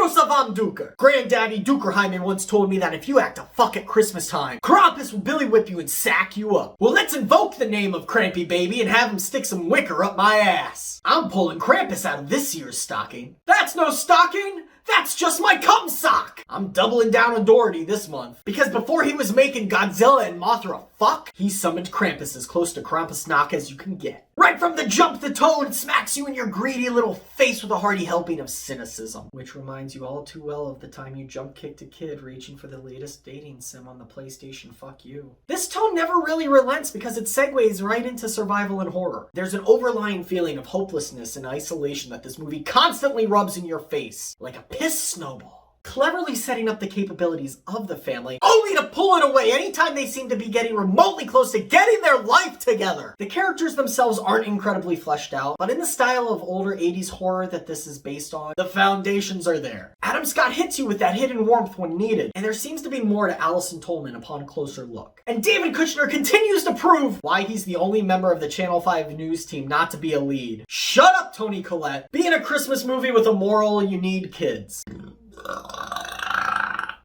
Joseph am Dooker. Granddaddy Dookerheimer once told me that if you act a fuck at Christmas time, Krampus will billy whip you and sack you up. Well, let's invoke the name of Krampy Baby and have him stick some wicker up my ass. I'm pulling Krampus out of this year's stocking. That's no stocking! That's just my cum sock! I'm doubling down on Doherty this month, because before he was making Godzilla and Mothra fuck, he summoned Krampus as close to Krampusnacht as you can get. Right from the jump, the toad smacks you in your greedy little face with a hearty helping of cynicism. Which reminds you all too well of the time you jump kicked a kid reaching for the latest dating sim on the PlayStation Fuck You. This tone never really relents because it segues right into survival and horror. There's an overlying feeling of hopelessness and isolation that this movie constantly rubs in your face, like a piss snowball. Cleverly setting up the capabilities of the family, only to pull it away anytime they seem to be getting remotely close to getting their life together. The characters themselves aren't incredibly fleshed out, but in the style of older 80s horror that this is based on, the foundations are there. Adam Scott hits you with that hidden warmth when needed, and there seems to be more to Allison Tolman upon closer look. And David Kushner continues to prove why he's the only member of the Channel 5 news team not to be a lead. Shut up, Toni Collette. Be in a Christmas movie with a moral, you need kids.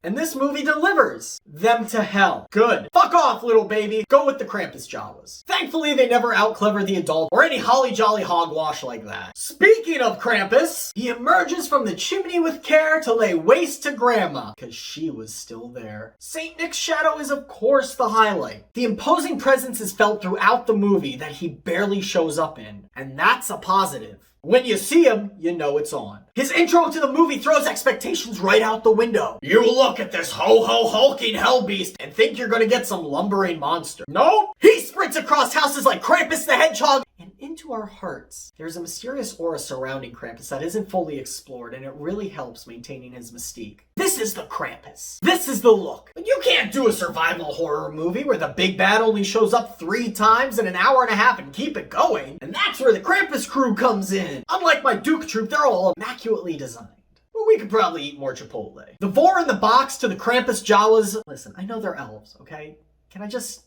And this movie delivers them to hell. Good. Fuck off, little baby. Go with the Krampus Jawas. Thankfully, they never outclever the adult or any holly jolly hogwash like that. Speaking of Krampus, he emerges from the chimney with care to lay waste to Grandma, because she was still there. Saint Nick's shadow is of course the highlight. The imposing presence is felt throughout the movie that he barely shows up in, and that's a positive. When you see him, you know it's on. His intro to the movie throws expectations right out the window. You look at this ho-ho hulking hellbeast and think you're gonna get some lumbering monster. Nope! He sprints across houses like Krampus the Hedgehog, and into our hearts. There's a mysterious aura surrounding Krampus that isn't fully explored, and it really helps maintaining his mystique. This is the Krampus. This is the look. But you can't do a survival horror movie where the big bad only shows up 3 times in an hour and a half and keep it going. And that's where the Krampus crew comes in. Unlike my Duke troop, they're all immaculately designed. Well, we could probably eat more Chipotle. The vor in the box to the Krampus Jawas. Listen, I know they're elves, okay? Can I just...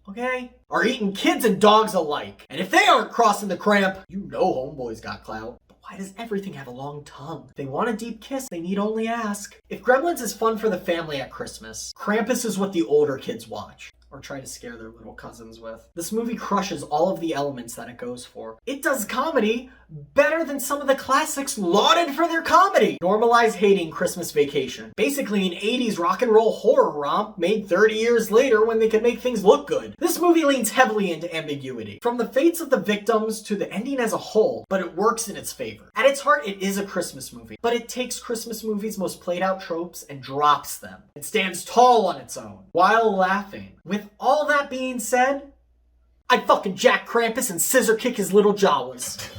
okay? Are eating kids and dogs alike. And if they aren't crossing the cramp, you know homeboys got clout. But why does everything have a long tongue? If they want a deep kiss, they need only ask. If Gremlins is fun for the family at Christmas, Krampus is what the older kids watch. Or try to scare their little cousins with. This movie crushes all of the elements that it goes for. It does comedy better than some of the classics lauded for their comedy. Normalize hating Christmas Vacation. Basically an 80s rock and roll horror romp made 30 years later when they could make things look good. This movie leans heavily into ambiguity. From the fates of the victims to the ending as a whole, but it works in its favor. At its heart, it is a Christmas movie, but it takes Christmas movies' most played out tropes and drops them. It stands tall on its own, while laughing. With all that being said, I'd fucking jack Krampus and scissor kick his little Jawas.